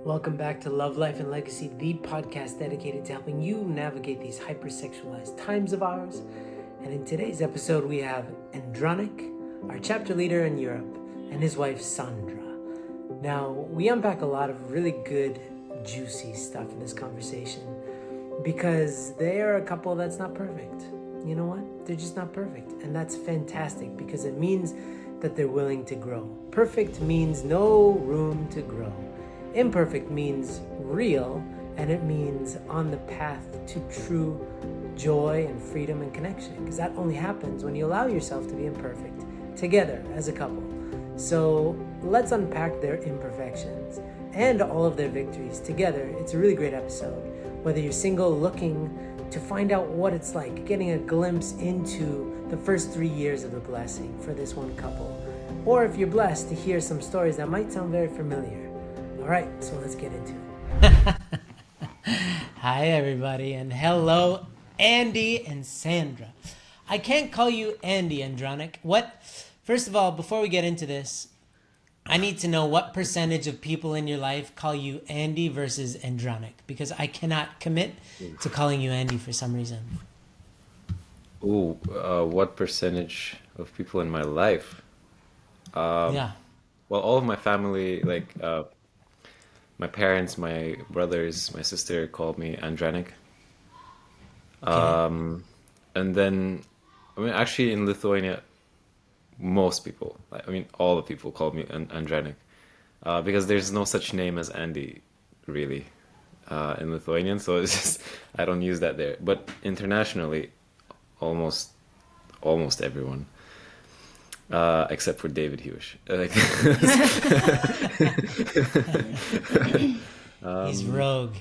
Welcome back to Love, Life, and Legacy, the podcast dedicated to helping you navigate these hypersexualized times of ours. And in today's episode, we have Andranik, our chapter leader in Europe, and his wife, Sandra. Now, we unpack a lot of really good, juicy stuff in this conversation because they are a couple that's not perfect. You know what? They're just not perfect. And that's fantastic because it means that they're willing to grow. Perfect means no room to grow. Imperfect means real, and it means on the path to true joy and freedom and connection, because that only happens when you allow yourself to be imperfect together as a couple. So let's unpack their imperfections and all of their victories together. It's a really great episode. Whether you're single looking to find out what it's like, getting a glimpse into the first 3 years of the blessing for this one couple, or if you're blessed to hear some stories that might sound very familiar. All right, so let's get into it. Hi, everybody, and hello, Andy and Sandra. I can't call you Andy, Andranik. First of all, before we get into this, I need to know what percentage of people in your life call you Andy versus Andranik, because I cannot commit to calling you Andy for some reason. What percentage of people in my life? Yeah. Well, all of my family, my parents, my brothers, my sister called me Andranik. Okay. And then, actually in Lithuania, most people, all the people called me Andranik. Because there's no such name as Andy, really, in Lithuanian. So it's just, I don't use that there. But internationally, almost everyone. Except for David Hewish. He's rogue.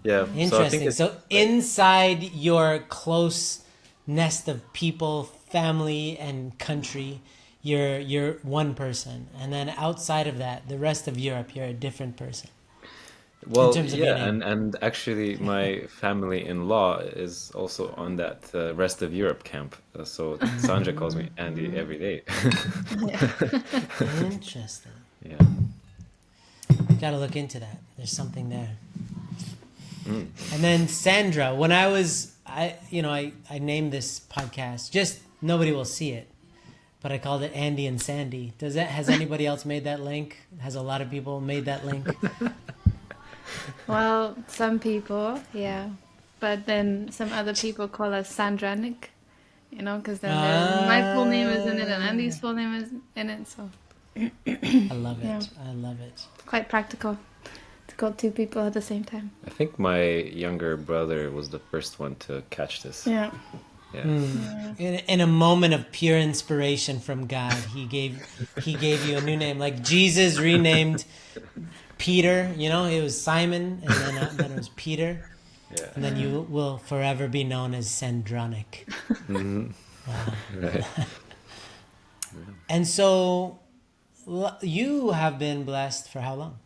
Yeah. Interesting. So inside your close nest of people, family, and country, you're one person, and then outside of that, the rest of Europe, you're a different person. Well, In terms of your yeah, name. and actually, my family-in-law is also on that rest of Europe camp. So Sandra calls me Andy every day. Interesting. Yeah. Got to look into that. There's something there. And then Sandra, when I named this podcast, just nobody will see it, but I called it Andy and Sandy. Has anybody else made that link? Has a lot of people made that link? Well, some people, yeah. But then some other people call us Sandranik, because then my full name is in it and Andy's full name is in it. So I love it. Yeah. I love it. quite practical to call two people at the same time. I think my younger brother was the first one to catch this. Yeah. Yeah. In a moment of pure inspiration from God, he gave you a new name, like Jesus renamed Peter. It was Simon, and then it was Peter, Yeah. and then you will forever be known as Sandranik. Right. And so, you have been blessed for how long?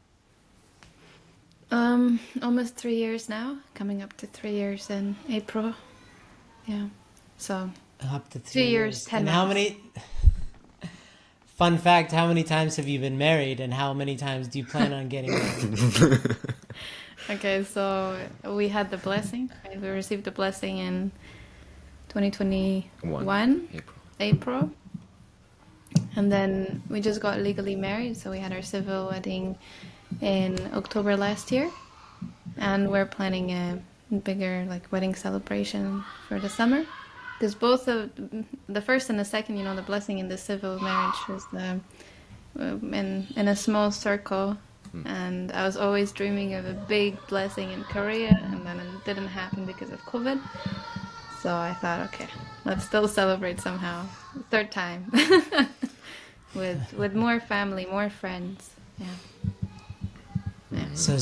Almost 3 years now, coming up to 3 years in April. Yeah. So Up to 3 years, 10 And how months. many? Fun fact: how many times have you been married, and how many times do you plan on getting married? Okay, so we had the blessing. Right? We received the blessing in 2021, April. And then we just got legally married. So we had our civil wedding in October last year. And we're planning a bigger wedding celebration for the summer. Because both of the first and the second, the blessing in the civil marriage was in a small circle. And I was always dreaming of a big blessing in Korea, and then it didn't happen because of COVID. So I thought, okay, let's still celebrate somehow. Third time. with more family, more friends. Yeah. So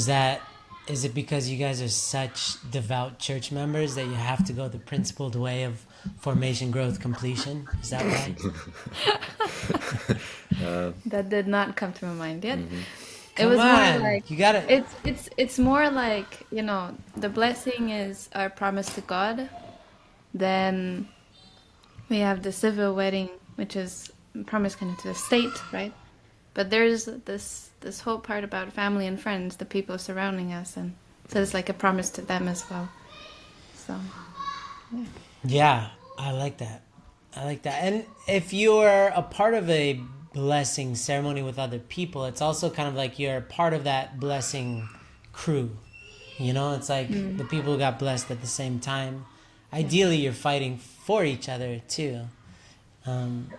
is it because you guys are such devout church members that you have to go the principled way of formation, growth, completion? Is that right? That did not come to my mind yet. It Come was on, more like you gotta. it's more like, the blessing is our promise to God. Then we have the civil wedding, which is promise kind of to the state, right? But there's this whole part about family and friends, the people surrounding us, and so it's like a promise to them as well. So, yeah. Yeah, I like that. I like that. And if you're a part of a blessing ceremony with other people, it's also kind of like you're part of that blessing crew. You know, it's like the people who got blessed at the same time. Ideally, you're fighting for each other too, and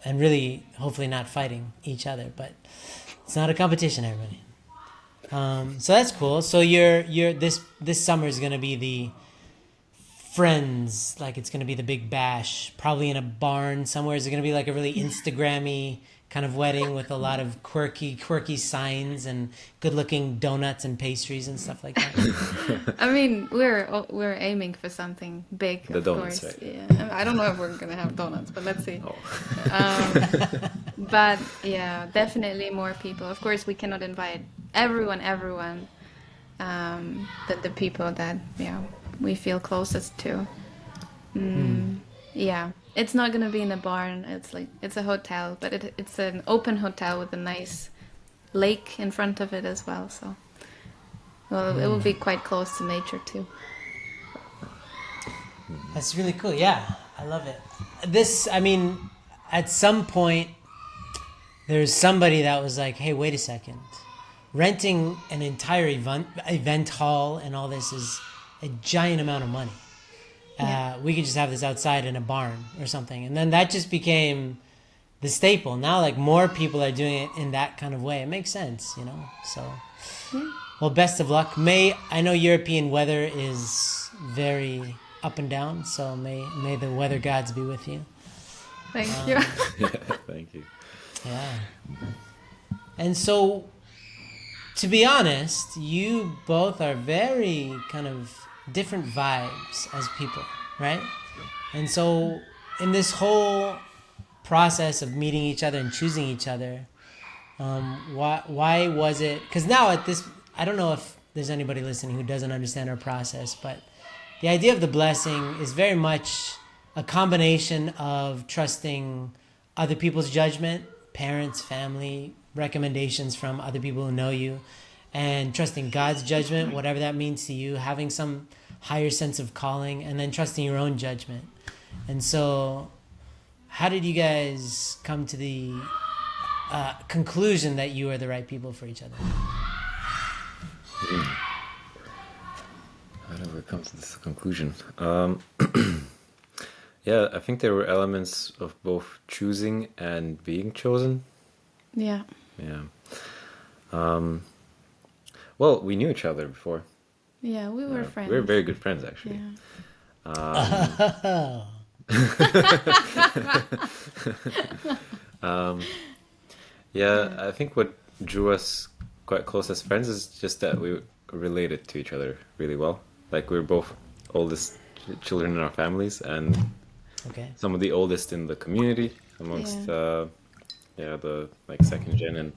really, hopefully, not fighting each other. But it's not a competition, everybody. So that's cool. So you're this summer is gonna be the friends, like it's gonna be the big bash, probably in a barn somewhere. Is it gonna be like a really Instagrammy kind of wedding with a lot of quirky signs and good looking donuts and pastries and stuff like that? I mean, we're aiming for something big, The of donuts, course. right? Yeah, I don't know if we're gonna have donuts, but let's see. Oh. But yeah, definitely more people. Of course, we cannot invite everyone, the people that we feel closest to. Yeah, it's not gonna be in a barn. It's a hotel, but it's an open hotel with a nice lake in front of it as well. So, well, it will be quite close to nature too. That's really cool. Yeah, I love it. I mean, at some point, there's somebody that was like, hey, wait a second. Renting an entire event hall and all this is a giant amount of money. We could just have this outside in a barn or something. And then that just became the staple. Now, like, more people are doing it in that kind of way. It makes sense, you know? So, well, best of luck. I know European weather is very up and down, so may the weather gods be with you. Thank you. Yeah, thank you. Yeah. And so, to be honest, you both are very kind of different vibes as people, right? And so, in this whole process of meeting each other and choosing each other, why was it? Because now I don't know if there's anybody listening who doesn't understand our process, but the idea of the blessing is very much a combination of trusting other people's judgment, parents, family, recommendations from other people who know you, and trusting God's judgment, whatever that means to you, having some higher sense of calling, and then trusting your own judgment. And so, how did you guys come to the conclusion that you are the right people for each other? How did we come to this conclusion? Yeah, I think there were elements of both choosing and being chosen. Yeah. Yeah. Well, we knew each other before. Yeah, we were friends. We were very good friends, actually. Yeah. I think what drew us quite close as friends is just that we related to each other really well. Like, we were both oldest children in our families, and some of the oldest in the community amongst the like second gen,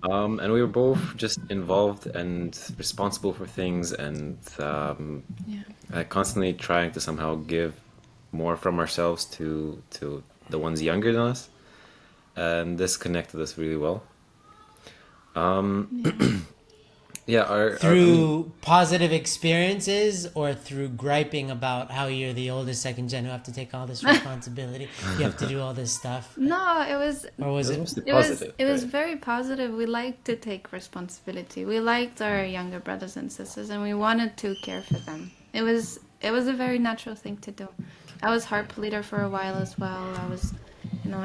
and we were both just involved and responsible for things, and constantly trying to somehow give more from ourselves to the ones younger than us, and this connected us really well. Through positive experiences, or through griping about how you're the oldest second gen who have to take all this responsibility, you have to do all this stuff. No, it was. Or was it? Mostly positive, It was very positive. We liked to take responsibility. We liked our younger brothers and sisters, and we wanted to care for them. It was a very natural thing to do. I was harp leader for a while as well. I was,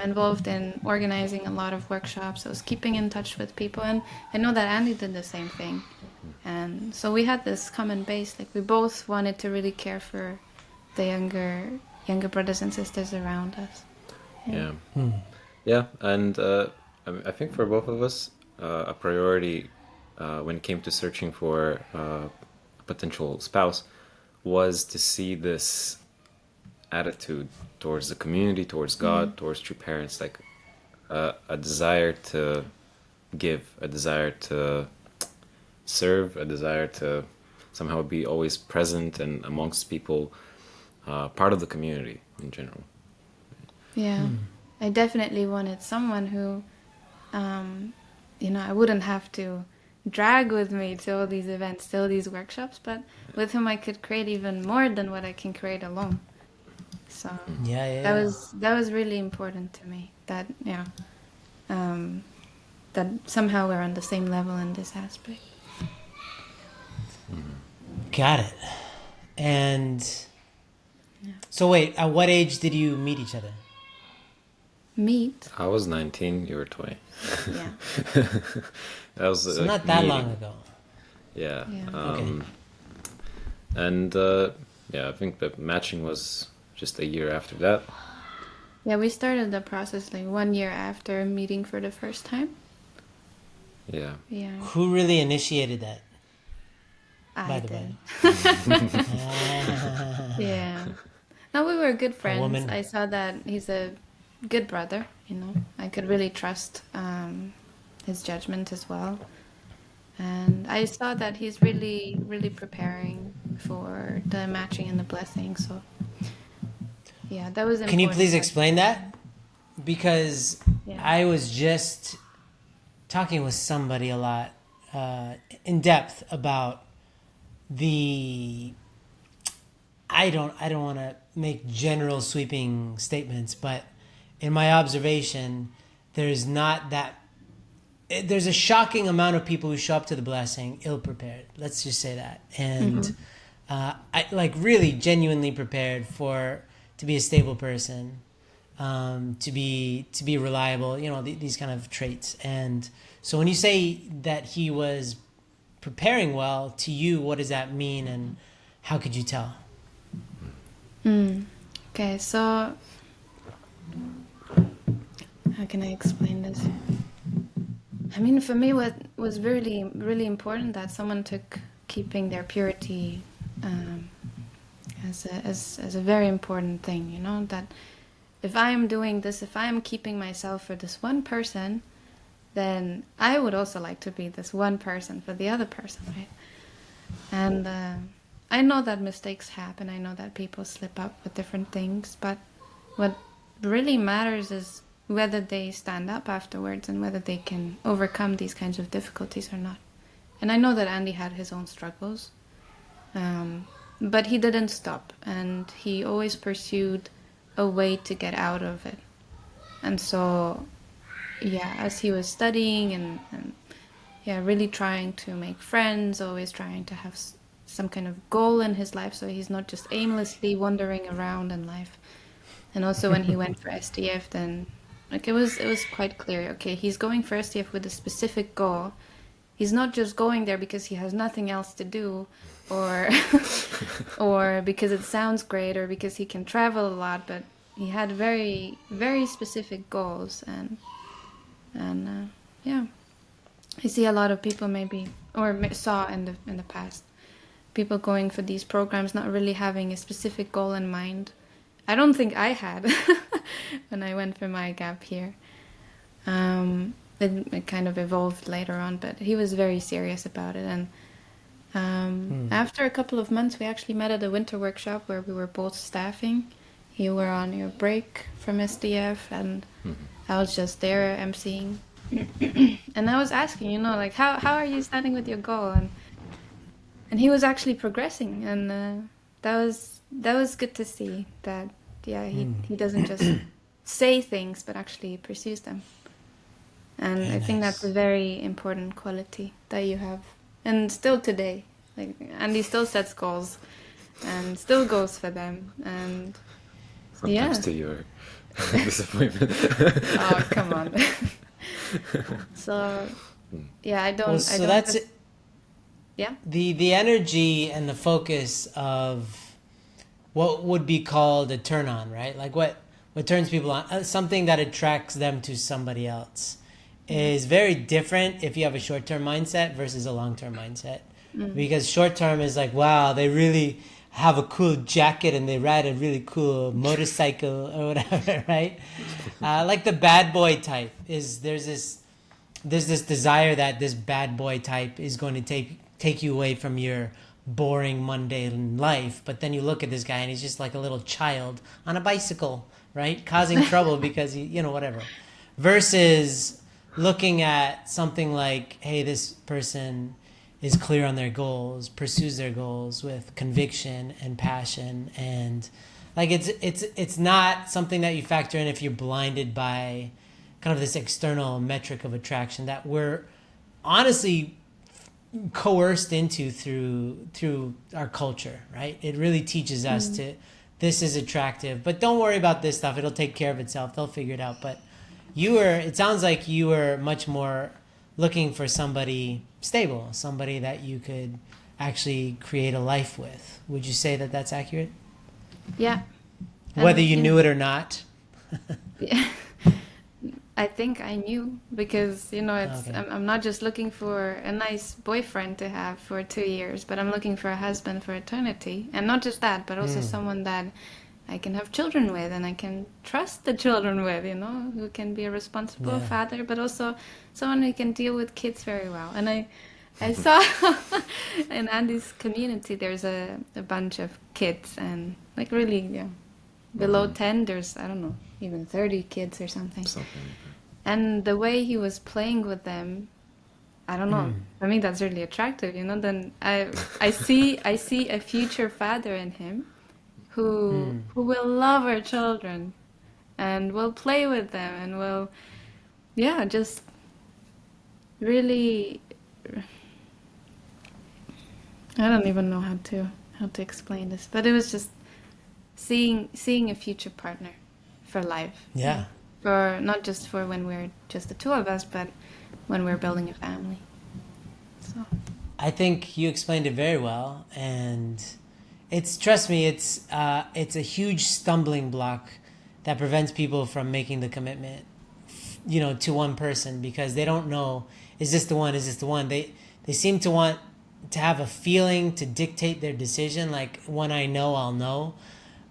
involved in organizing a lot of workshops. I was keeping in touch with people, and I know that Andy did the same thing. And so we had this common base. Like, we both wanted to really care for the younger brothers and sisters around us. And I think for both of us, a priority when it came to searching for a potential spouse was to see this attitude towards the community, towards God, towards true parents, like a desire to give, a desire to serve, a desire to somehow be always present and amongst people, part of the community in general. Yeah, I definitely wanted someone who I wouldn't have to drag with me to all these events, to all these workshops, but with him I could create even more than what I can create alone. So that was really important to me. That that somehow we're on the same level in this aspect. Got it. And so wait, at what age did you meet each other? Meet? I was 19, you were 20. Yeah. That was So not that long ago. Yeah. Okay. And I think the matching was just a year after that. Yeah, we started the process like 1 year after meeting for the first time. Yeah. Yeah. Who really initiated that? I did. Yeah. No, we were good friends. I saw that he's a good brother, I could really trust his judgment as well. And I saw that he's really, really preparing for the matching and the blessing. So, yeah, that was important. Can you please explain that? Because I was just talking with somebody a lot in depth about I don't want to make general sweeping statements, but in my observation, there's a shocking amount of people who show up to the blessing ill-prepared. Let's just say that. And I like really genuinely prepared to be a stable person, to be reliable, these kind of traits. And so when you say that he was preparing well, to you, what does that mean and how could you tell? Okay, so how can I explain this? I mean, for me, what was really, really important that someone took keeping their purity as a very important thing, that if I am doing this, if I am keeping myself for this one person, then I would also like to be this one person for the other person, right? And I know that mistakes happen. I know that people slip up with different things, but what really matters is whether they stand up afterwards and whether they can overcome these kinds of difficulties or not. And I know that Andy had his own struggles, but he didn't stop, and he always pursued a way to get out of it. And so, as he was studying and really trying to make friends, always trying to have some kind of goal in his life, so he's not just aimlessly wandering around in life. And also when he went for SDF, then it was quite clear, okay, he's going for SDF with a specific goal. He's not just going there because he has nothing else to do, or or because it sounds great, or because he can travel a lot, but he had very, very specific goals. And I see a lot of people saw in the past, people going for these programs not really having a specific goal in mind. I don't think I had when I went for my gap here. It kind of evolved later on, but he was very serious about it. And after a couple of months, we actually met at a winter workshop where we were both staffing. You were on your break from SDF, and I was just there emceeing. And I was asking, how are you standing with your goal? And he was actually progressing, and that was good to see that. He doesn't just say things, but actually pursues them. And very I think that's a very important quality that you have, and still today, Andy still sets goals, and still goes for them, and sometimes to your disappointment. Oh, come on. So I don't. Well, so I don't that's have, it. Yeah. The energy and the focus of what would be called a turn on, right? Like what turns people on, something that attracts them to somebody else, is very different if you have a short-term mindset versus a long-term mindset. Because short-term is like, wow, they really have a cool jacket and they ride a really cool motorcycle or whatever, right? Like the bad boy type there's this desire that this bad boy type is going to take you away from your boring, mundane life. But then you look at this guy and he's just like a little child on a bicycle, right? Causing trouble because he, whatever. Versus looking at something like, hey, this person is clear on their goals, pursues their goals with conviction and passion, and like it's not something that you factor in if you're blinded by kind of this external metric of attraction that we're honestly coerced into through our culture, right? It really teaches us to, this is attractive, but don't worry about this stuff, it'll take care of itself, they'll figure it out. But it sounds like you were much more looking for somebody stable, somebody that you could actually create a life with. Would you say that that's accurate? Yeah. Whether you knew it or not? Yeah. I think I knew because, it's Okay. I'm not just looking for a nice boyfriend to have for 2 years, but I'm looking for a husband for eternity. And not just that, but also someone that I can have children with and I can trust the children with, who can be a responsible Yeah. father, but also someone who can deal with kids very well. And I saw in Andy's community, there's a bunch of kids and like really, yeah, below 10, there's, I don't know, even 30 kids or something. Something like And the way he was playing with them, I don't know. I mean, that's really attractive, Then I see a future father in him who will love our children and will play with them and will, yeah, just really. I don't even know how to explain this, but it was just seeing a future partner for life. Yeah. For not just for when we're just the two of us, but when we're building a family. So I think you explained it very well, and trust me, it's a huge stumbling block that prevents people from making the commitment, to one person, because they don't know, is this the one? Is this the one? They seem to want to have a feeling to dictate their decision, like when I know, I'll know,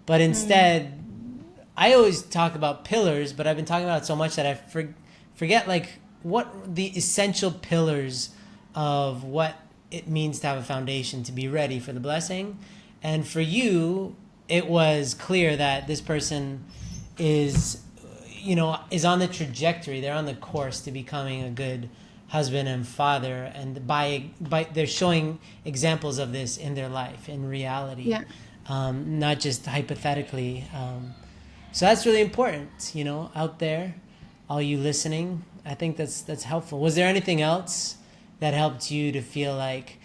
but instead. I always talk about pillars, but I've been talking about it so much that I forget like what the essential pillars of what it means to have a foundation to be ready for the blessing. And for you, it was clear that this person is on the trajectory, they're on the course to becoming a good husband and father, and by they're showing examples of this in their life, in reality, yeah, not just hypothetically. So that's really important, out there, all you listening. I think that's helpful. Was there anything else that helped you to feel like,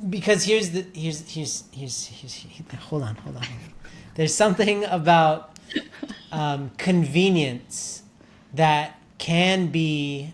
because here's hold on. There's something about convenience that can be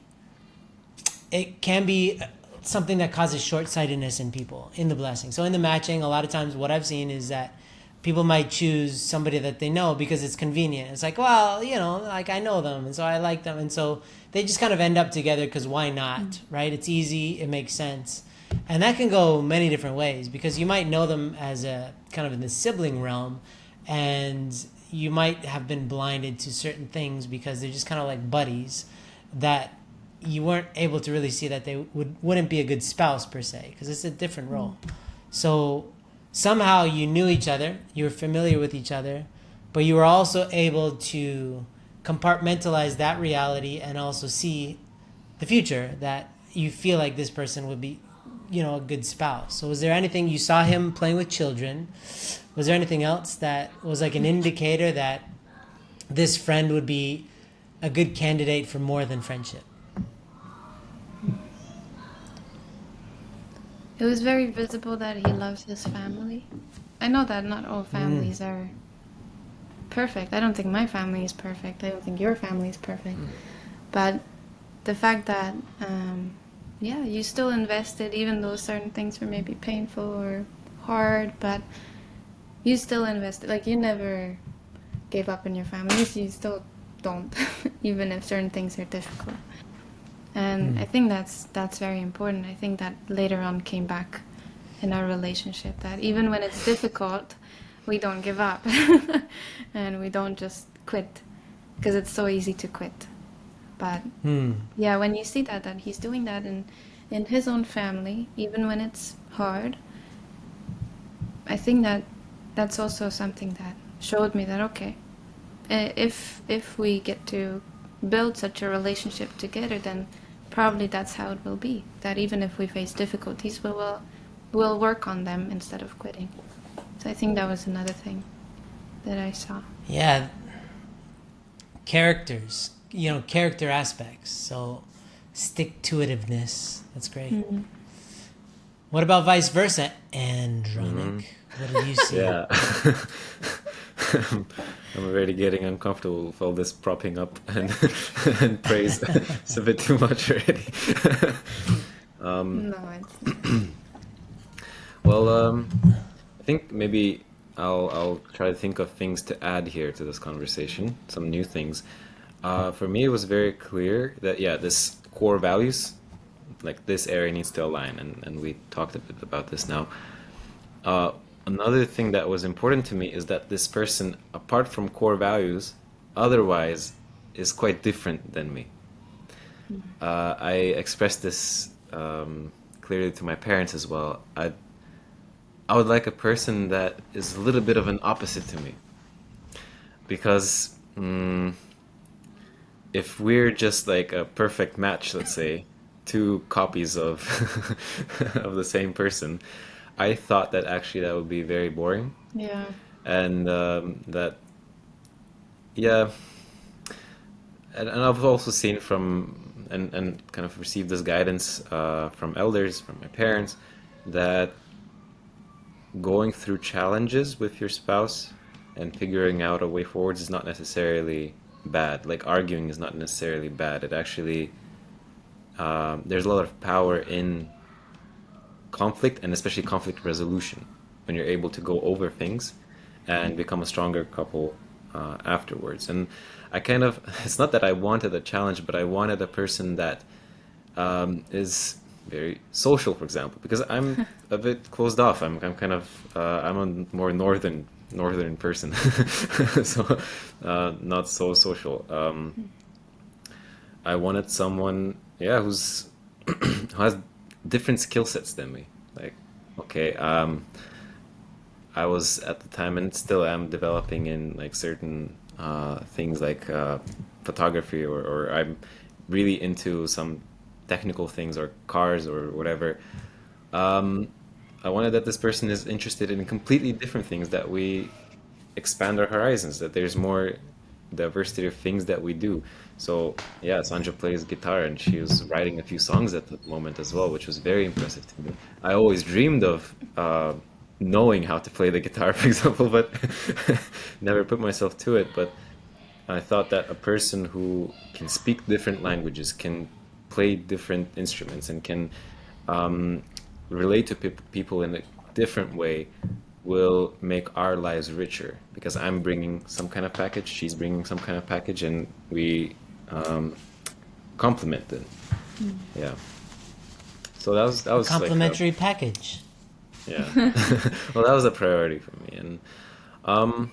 something that causes short-sightedness in people in the blessing. So in the matching, a lot of times what I've seen is that people might choose somebody that they know because it's convenient. It's like, well, like I know them, and so I like them, and so they just kind of end up together because why not, right? It's easy, it makes sense, and that can go many different ways, because you might know them as a kind of in the sibling realm, and you might have been blinded to certain things because they're just kind of like buddies that you weren't able to really see that they wouldn't be a good spouse per se, because it's a different role. So somehow you knew each other, you were familiar with each other, but you were also able to compartmentalize that reality and also see the future, that you feel like this person would be, a good spouse. So was there anything, you saw him playing with children, was there anything else that was like an indicator that this friend would be a good candidate for more than friendship? it was very visible that he loves his family. I know that not all families are perfect. I don't think my family is perfect. I don't think your family is perfect. But the fact that, you still invested, even though certain things were maybe painful or hard, but you still invested. Like, you never gave up on your family. You still don't, even if certain things are difficult. And I think that's very important. I think that later on came back in our relationship, that even when it's difficult, we don't give up and we don't just quit, because it's so easy to quit. But yeah, when you see that he's doing that in his own family, even when it's hard, I think that's also something that showed me that, okay, if we get to build such a relationship together, then probably that's how it will be. That even if we face difficulties, we'll work on them instead of quitting. So I think that was another thing that I saw. Yeah, characters, character aspects. So stick-to-itiveness. That's great. Mm-hmm. What about vice versa, Andranik? What did you see? Yeah. I'm already getting uncomfortable with all this propping up and and praise. It's a bit too much already. No, it's not. Well, I think maybe I'll try to think of things to add here to this conversation, some new things. For me, it was very clear that yeah, this core values, like this area needs to align, and we talked a bit about this now. Another thing that was important to me is that this person, apart from core values, otherwise is quite different than me. I expressed this clearly to my parents as well. I would like a person that is a little bit of an opposite to me, because if we're just like a perfect match, let's say, two copies of of the same person, I thought that actually that would be very boring, Yeah. and that yeah, and I've also seen from and kind of received this guidance from elders, from my parents, that going through challenges with your spouse and figuring out a way forwards is not necessarily bad. Like arguing is not necessarily bad. It actually there's a lot of power in conflict, and especially conflict resolution, when you're able to go over things and become a stronger couple afterwards. And I kind of, it's not that I wanted a challenge, but I wanted a person that is very social, for example, because I'm a bit closed off. I'm kind of I'm a more northern person, so not so social. I wanted someone, yeah, who's who has different skill sets than me. Like, okay, I was at the time and still am developing in like certain things like photography, or I'm really into some technical things or cars or whatever. I wanted that this person is interested in completely different things, that we expand our horizons, that there's more diversity of things that we do. So yeah, Sandra plays guitar and she was writing a few songs at the moment as well, which was very impressive to me. I always dreamed of knowing how to play the guitar, for example, but never put myself to it. But I thought that a person who can speak different languages, can play different instruments, and can relate to people in a different way will make our lives richer, because I'm bringing some kind of package, she's bringing some kind of package, and we complement it. Yeah. So that was Complimentary like package. yeah. Well, that was a priority for me, and I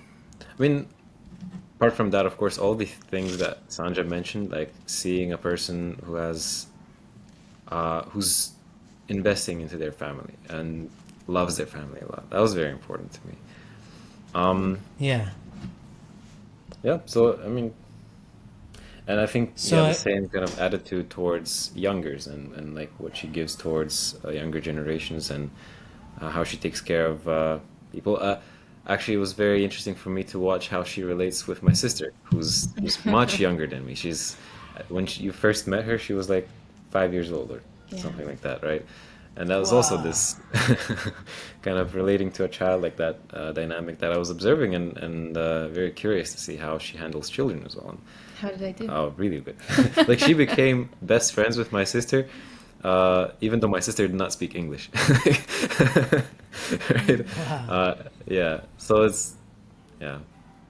mean, apart from that, of course, all the things that Sandra mentioned, like seeing a person who has who's investing into their family and loves their family a lot. That was very important to me. Yeah. Yeah, so I mean, and I think So yeah, the same kind of attitude towards youngers, and like what she gives towards younger generations, and how she takes care of people. Actually, it was very interesting for me to watch how she relates with my sister, who's much younger than me. She's when you first met her, she was like 5 years old or Yeah. something like that, right? And that was also Wow. this kind of relating to a child like that dynamic that I was observing, and very curious to see how she handles children as well. And, How did I do? oh, really good. Like she became best friends with my sister, even though my sister did not speak English. Right? Wow. Yeah. So it's yeah,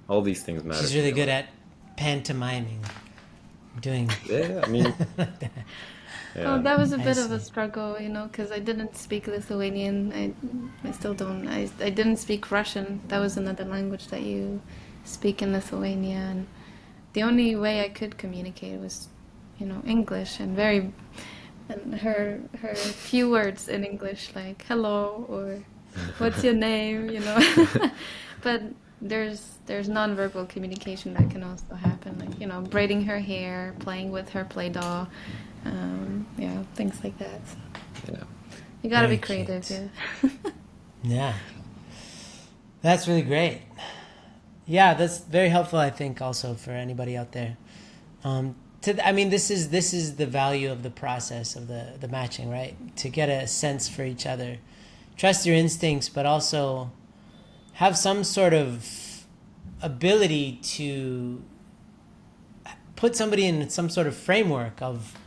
all these things matter. She's to me really a good lot. at pantomiming, doing. Yeah, I mean, Oh, yeah. that was a I bit of a see. struggle, because I didn't speak Lithuanian. I still don't. I didn't speak Russian. That was another language that you speak in Lithuania, and the only way I could communicate was, English, and her few words in English, like hello or what's your name, But there's nonverbal communication that can also happen, like braiding her hair, playing with her play doll, Yeah, things like that. Yeah. You gotta Very be creative, cute. yeah. Yeah. That's really great. Yeah, that's very helpful, I think, also for anybody out there. I mean, this is the value of the process of the matching, right? To get a sense for each other, trust your instincts, but also have some sort of ability to put somebody in some sort of framework of,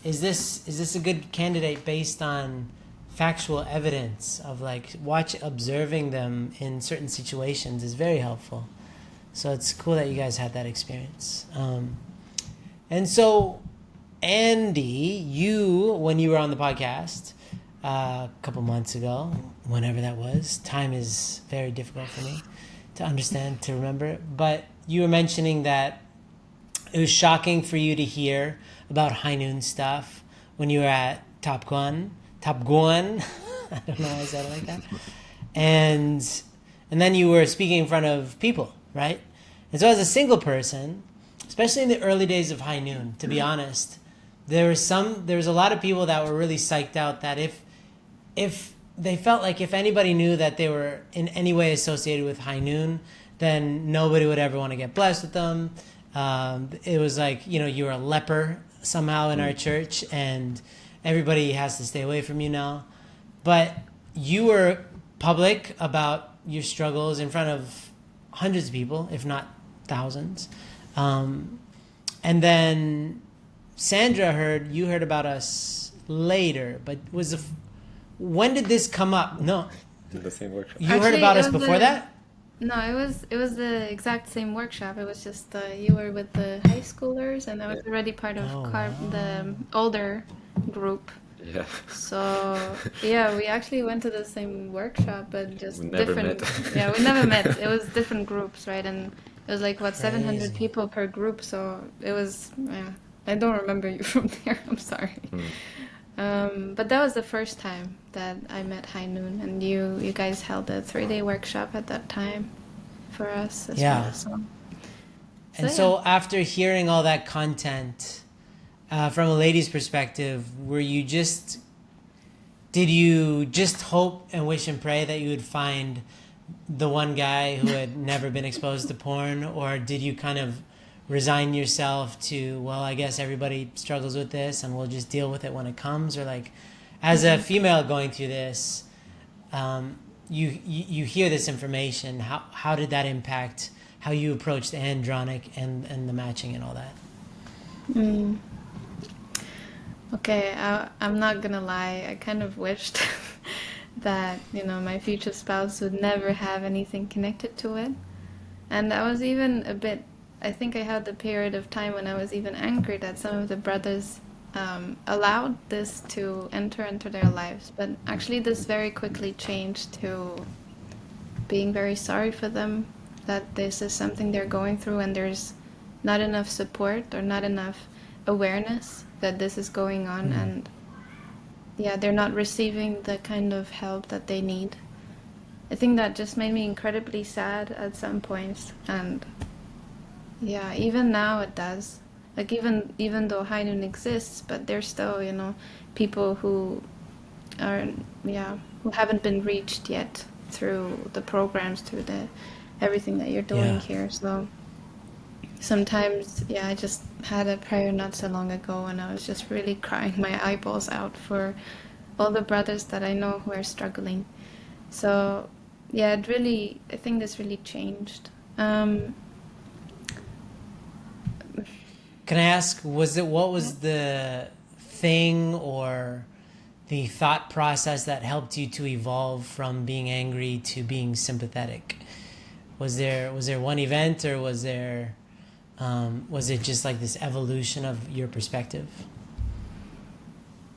is this a good candidate based on factual evidence of like observing them in certain situations is very helpful. So it's cool that you guys had that experience. And so, Andy, you, when you were on the podcast a couple months ago, whenever that was, time is very difficult for me to understand, to remember. But you were mentioning that it was shocking for you to hear about High Noon stuff when you were at Top Gun. I don't know why I said it like that. And then you were speaking in front of people, right? And so as a single person, especially in the early days of High Noon, to be honest, there was a lot of people that were really psyched out that if they felt like if anybody knew that they were in any way associated with High Noon, then nobody would ever want to get blessed with them. It was like, you were a leper somehow in our church, and everybody has to stay away from you now. But you were public about your struggles in front of hundreds of people, if not thousands. And then Sandra you heard about us later, but when did this come up? No. In the same workshop. You heard about us before that? No, it was the exact same workshop. It was just you were with the high schoolers, and I was already part of the older group. Yeah. So yeah, we actually went to the same workshop, but just We never different. met. Yeah, we never met. It was different groups, right? And it was like 700 Crazy. people per group. So it was. Yeah, I don't remember you from there. I'm sorry. But that was the first time that I met High Noon, and you guys held a 3-day workshop at that time for us as Yeah. well. So And so after hearing all that content, from a lady's perspective, did you just hope and wish and pray that you would find the one guy who had never been exposed to porn, or did you kind of resign yourself to, well, I guess everybody struggles with this and we'll just deal with it when it comes? Or like, as a female going through this, you hear this information, how did that impact how you approached Andranik and the matching and all that? Okay, I'm not gonna lie. I kind of wished that, my future spouse would never have anything connected to it. And I was even I think I had the period of time when I was even angry that some of the brothers allowed this to enter into their lives. But actually this very quickly changed to being very sorry for them, that this is something they're going through and there's not enough support or not enough awareness that this is going on, and they're not receiving the kind of help that they need. I think that just made me incredibly sad at some points, and even now it does. Like even though High Noon exists, but there's still people who are who haven't been reached yet through the programs, through everything that you're doing here. So sometimes, I just had a prayer not so long ago, and I was just really crying my eyeballs out for all the brothers that I know who are struggling. So, I think this really changed. Can I ask, what was the thing or the thought process that helped you to evolve from being angry to being sympathetic? Was there one event, or was it just like this evolution of your perspective?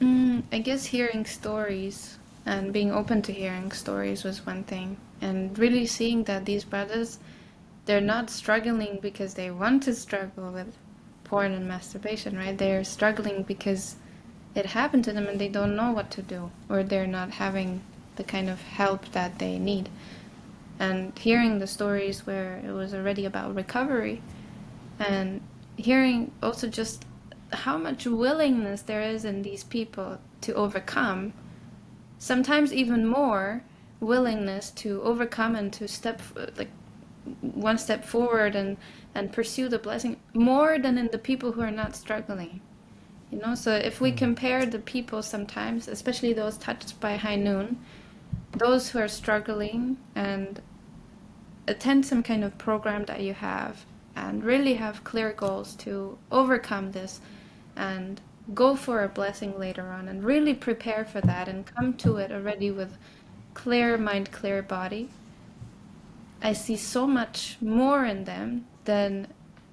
I guess hearing stories and being open to hearing stories was one thing, and really seeing that these brothers, they're not struggling because they want to struggle with porn and masturbation, right? They're struggling because it happened to them and they don't know what to do, or they're not having the kind of help that they need. And hearing the stories where it was already about recovery, and hearing also just how much willingness there is in these people to overcome, sometimes even more willingness to overcome and to step like one step forward and pursue the blessing more than in the people who are not struggling. So if we compare the people sometimes, especially those touched by high noon, those who are struggling and attend some kind of program that you have and really have clear goals to overcome this and go for a blessing later on and really prepare for that and come to it already with clear mind, clear body, I see so much more in them than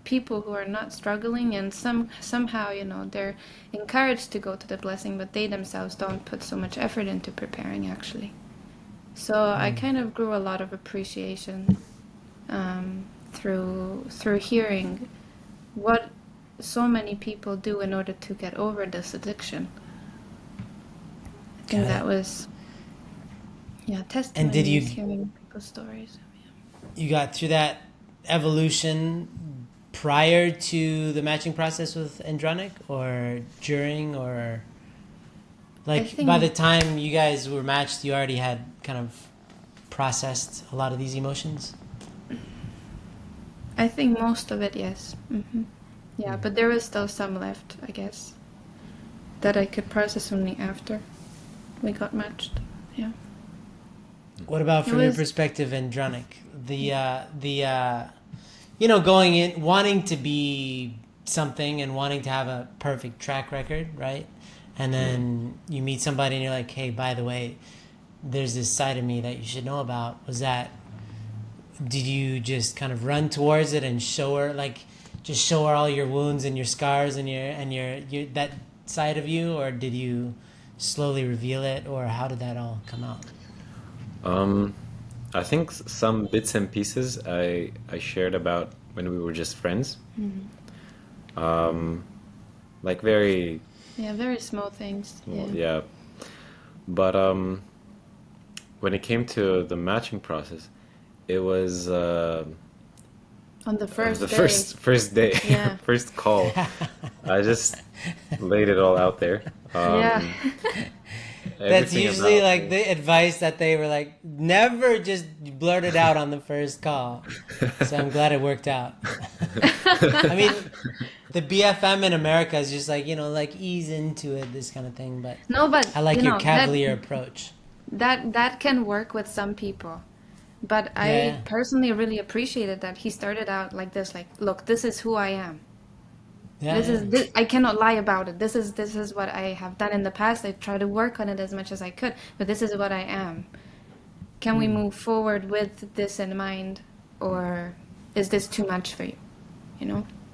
people who are not struggling, and somehow they're encouraged to go to the blessing, but they themselves don't put so much effort into preparing actually. So I kind of grew a lot of appreciation through hearing what so many people do in order to get over this addiction. I think that was testimonies. And did you hearing people's stories? You got through that evolution prior to the matching process with Andranik, or during, or like by the time you guys were matched, you already had kind of processed a lot of these emotions? I think most of it, yes. Yeah, but there was still some left, I guess, that I could process only after we got matched. Yeah. What about from your perspective, Andranik? Going in, wanting to be something and wanting to have a perfect track record, right? And then you meet somebody and you're like, hey, by the way, there's this side of me that you should know about. Did you just kind of run towards it and show her all your wounds and your scars and your that side of you, or did you slowly reveal it, or how did that all come out? I think some bits and pieces I shared about when we were just friends. Like very... Yeah, very small things. Yeah. But when it came to the matching process, it was... on the first day. First day, yeah. First call. I just laid it all out there. That's usually like the advice that they were like, never just blurt it out on the first call. So I'm glad it worked out. I mean, the BFM in America is just like, ease into it, this kind of thing. But I like your cavalier approach. That can work with some people. But I personally really appreciated that he started out like this, like, look, this is who I am. This I cannot lie about it. This is what I have done in the past. I try to work on it as much as I could, but this is what I am. Can we move forward with this in mind, or is this too much for you?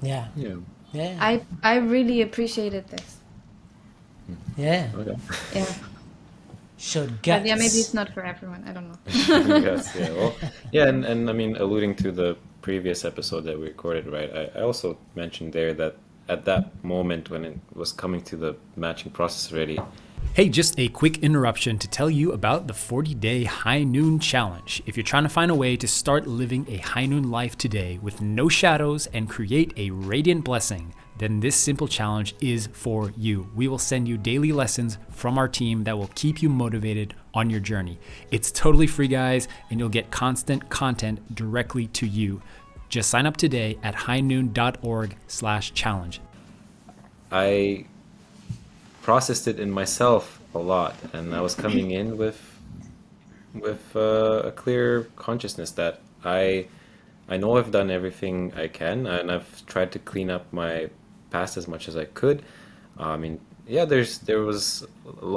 Yeah. I really appreciated this. Yeah. Okay. Yeah. Showed guts. But maybe it's not for everyone. I don't know. Yes, yeah. Well, yeah, and I mean, alluding to the previous episode that we recorded, right? I also mentioned there that at that moment when it was coming to the matching process already. Hey, just a quick interruption to tell you about the 40-day High Noon Challenge. If you're trying to find a way to start living a high noon life today with no shadows and create a radiant blessing, then this simple challenge is for you. We will send you daily lessons from our team that will keep you motivated on your journey. It's totally free, guys, and you'll get constant content directly to you. Just sign up today at highnoon.org/challenge. I processed it in myself a lot, and I was coming in with a clear consciousness that I know I've done everything I can, and I've tried to clean up my past as much as I could. I mean, yeah, there was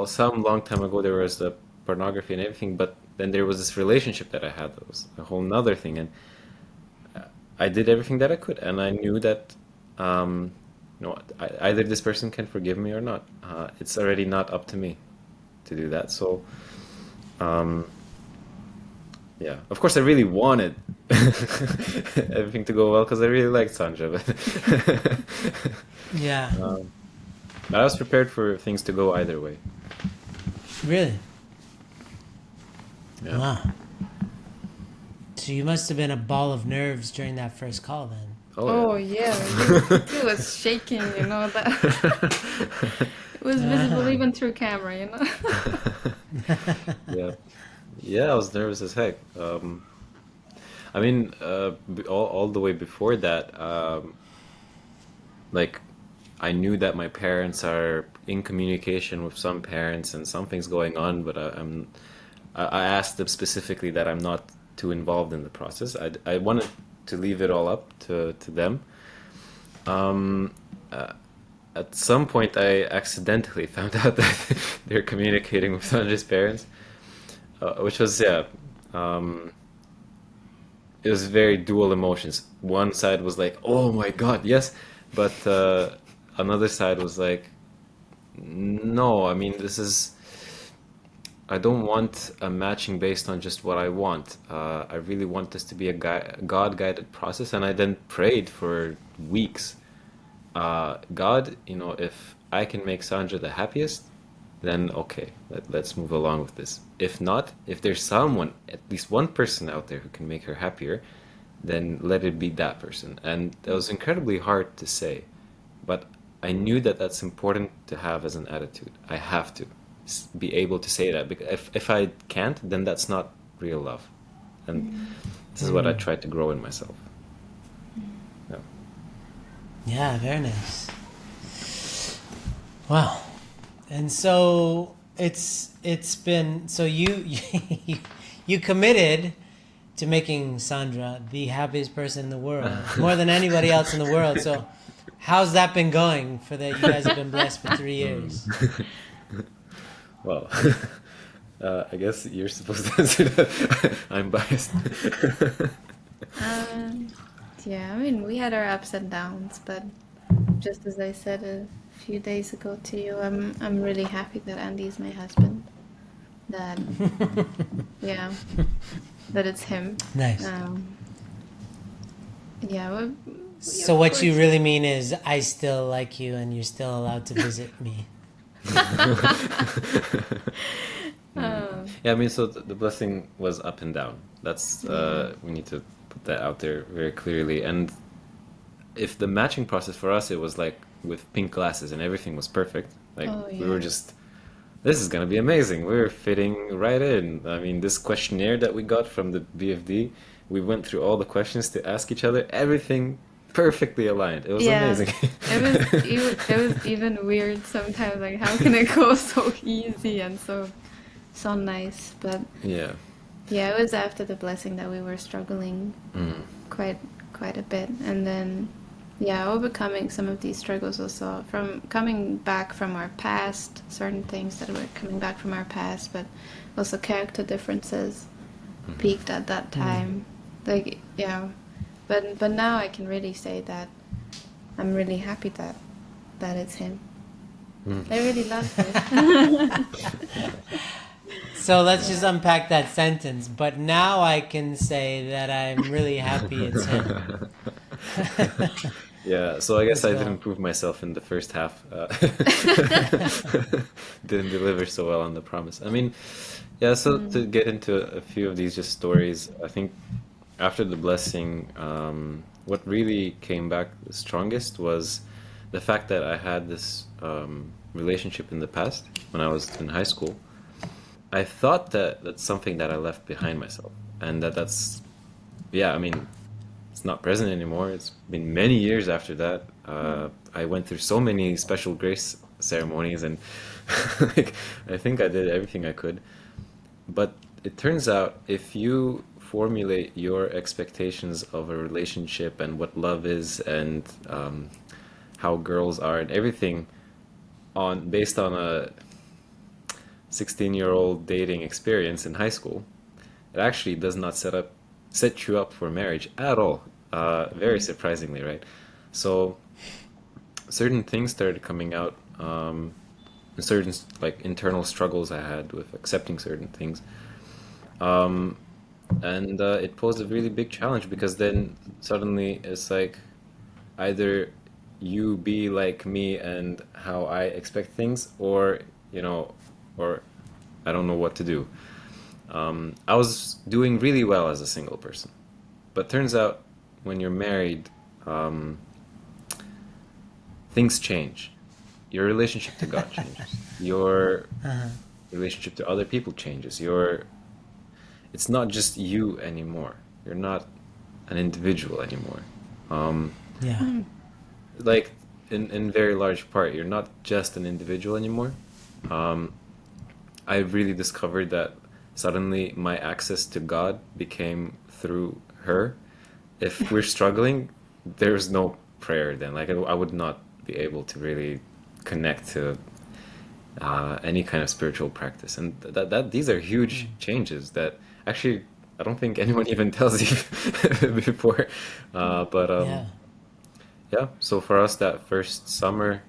some long time ago, there was the pornography and everything, but then there was this relationship that I had that was a whole nother thing, and I did everything that I could, and I knew that either this person can forgive me or not. It's already not up to me to do that. So yeah, of course I really wanted everything to go well because I really liked Sandra, but yeah, I was prepared for things to go either way. Really? Yeah. Wow. So you must have been a ball of nerves during that first call then. Oh Oh yeah, he was shaking, that it was visible even through camera. yeah. Yeah. Yeah, I was nervous as heck. I mean, all the way before that, like I knew that my parents are in communication with some parents and something's going on, but I asked them specifically that I'm not too involved in the process. I wanted to leave it all up to them. At some point, I accidentally found out that they're communicating with Sanjay's parents, which was, yeah, um, it was very dual emotions. One side was like, "Oh my God, yes," but another side was like, "No, I mean, this is. I don't want a matching based on just what I want. I really want this to be a God-guided process." And I then prayed for weeks. God, if I can make Sandra the happiest, then okay, let's move along with this. If not, if there's someone, at least one person out there who can make her happier, then let it be that person. And that was incredibly hard to say, but I knew that that's important to have as an attitude. I have to be able to say that because if I can't, then that's not real love. And this is what I tried to grow in myself. Yeah. Yeah, very nice. Wow. And so it's been so you committed to making Sandra the happiest person in the world, more than anybody else in the world. So how's that been going for that you guys have been blessed for 3 years? Well, I guess you're supposed to answer that. I'm biased. Um, yeah, I mean, we had our ups and downs, but just as I said a few days ago to you, I'm really happy that Andy is my husband. That yeah, that it's him. Nice. Yeah, well, So of what you course. really mean is I still like you and you're still allowed to visit me. Yeah, I mean, so the blessing was up and down. That's we need to put that out there very clearly. And if the matching process for us, it was like with pink glasses and everything was perfect. Like Oh we were yeah. just, this is gonna be amazing. We were fitting right in. I mean, this questionnaire that we got from the BFD, we went through all the questions to ask each other. Everything perfectly aligned. It was Yeah, amazing. it was even weird sometimes. Like, how can it go so easy and so nice? But Yeah. yeah, it was after the blessing that we were struggling quite quite a bit, and then yeah, overcoming some of these struggles also from coming back from our past, certain things that were coming back from our past, but also character differences peaked at that time. Like yeah, but now I can really say that I'm really happy that it's him. I really love it. So let's just unpack that sentence. But now I can say that I'm really happy it's him. Yeah, so I guess Let's I go. didn't prove myself in the first half. Didn't deliver so well on the promise. I mean, yeah, so to get into a few of these just stories, I think after the blessing, what really came back the strongest was the fact that I had this relationship in the past when I was in high school. I thought that that's something that I left behind myself, and that's, yeah, I mean, it's not present anymore. It's been many years after that. I went through so many special grace ceremonies, and like I think I did everything I could. But it turns out if you formulate your expectations of a relationship and what love is and how girls are and everything on based on a 16-year-old dating experience in high school, it actually does not set you up for marriage at all. Very surprisingly, right? So certain things started coming out, certain like internal struggles I had with accepting certain things, and it posed a really big challenge because then suddenly it's like either you be like me and how I expect things, or you know, or I don't know what to do. I was doing really well as a single person, but turns out when you're married, um, things change. Your relationship to God changes. Your relationship to other people changes. It's not just you anymore. You're not an individual anymore. Um, Yeah. like in very large part, you're not just an individual anymore. Um, I really discovered that suddenly my access to God became through her. If we're struggling, there's no prayer then. Like I would not be able to really connect to any kind of spiritual practice, and that these are huge changes that actually I don't think anyone even tells you before. But Yeah. yeah, so for us that first summer,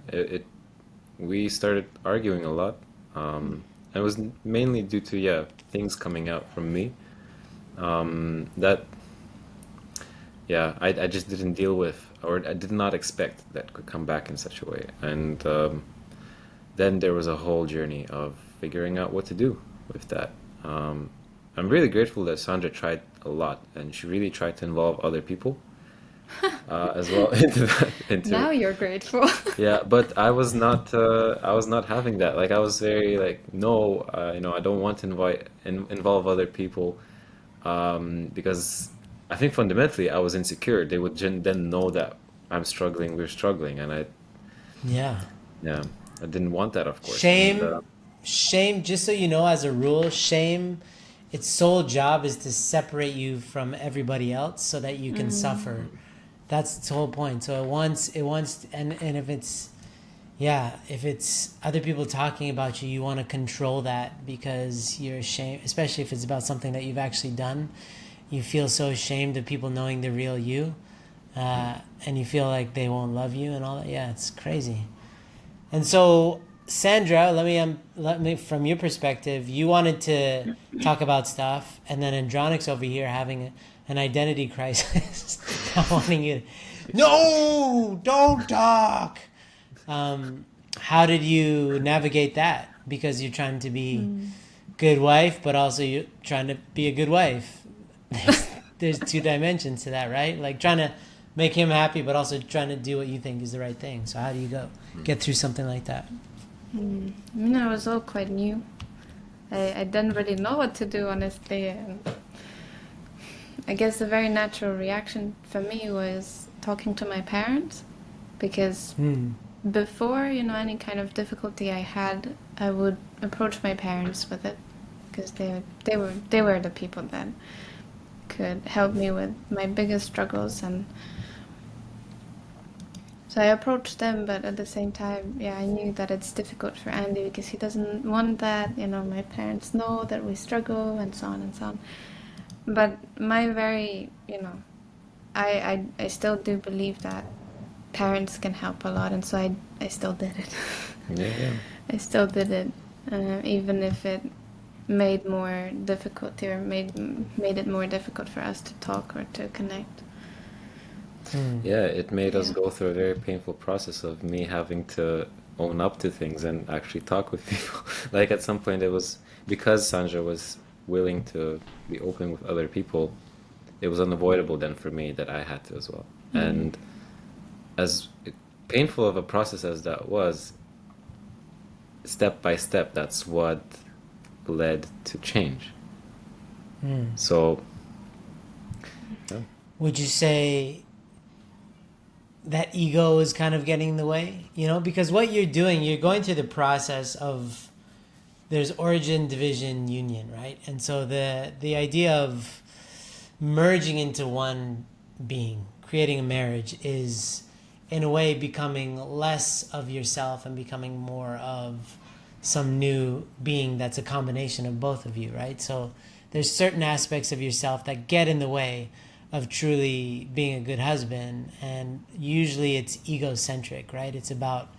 we started arguing a lot. And it was mainly due to things coming out from me that I just didn't deal with, or I did not expect that could come back in such a way. And then there was a whole journey of figuring out what to do with that. Um, I'm really grateful that Sandra tried a lot, and she really tried to involve other people as well into that. Now Into you're grateful. yeah, but I was not having that. Like I was very like, no, I don't want to involve other people because I think fundamentally I was insecure. They would then know that I'm struggling, we're struggling, and Yeah. yeah, I didn't want that, of course. And Shame, just so you know, as a rule, shame, its sole job is to separate you from everybody else so that you can suffer. That's its whole point. So and if it's other people talking about you, you want to control that because you're ashamed, especially if it's about something that you've actually done. You feel so ashamed of people knowing the real you, and you feel like they won't love you and all that. Yeah, it's crazy. And so, Sandra, let me from your perspective, you wanted to talk about stuff, and then Andronic's over here having an identity crisis, not wanting you. No, don't talk. How did you navigate that? Because you're trying to be good wife, but also you're trying to be a good wife. There's two dimensions to that, right? Like trying to make him happy, but also trying to do what you think is the right thing. So how do you get through something like that? I was all quite new. I didn't really know what to do, honestly. And I guess the very natural reaction for me was talking to my parents, because before, any kind of difficulty I had, I would approach my parents with it, because they were the people that could help me with my biggest struggles. And so I approached them, but at the same time, I knew that it's difficult for Andy because he doesn't want that. My parents know that we struggle and so on and so on. But my very, I still do believe that parents can help a lot, and so I still did it. yeah. I still did it, even if it made more difficulty or made it more difficult for us to talk or to connect. Yeah, it made us go through a very painful process of me having to own up to things and actually talk with people. Like at some point, it was because Sandra was willing to be open with other people, it was unavoidable then for me that I had to as well. And as painful of a process as that was, step by step, that's what led to change. So, yeah. Would you say that ego is kind of getting in the way? Because what you're doing, you're going through the process of there's origin, division, union, right? And so the idea of merging into one being, creating a marriage, is in a way becoming less of yourself and becoming more of some new being that's a combination of both of you, right? So there's certain aspects of yourself that get in the way of truly being a good husband, and usually it's egocentric, right? It's about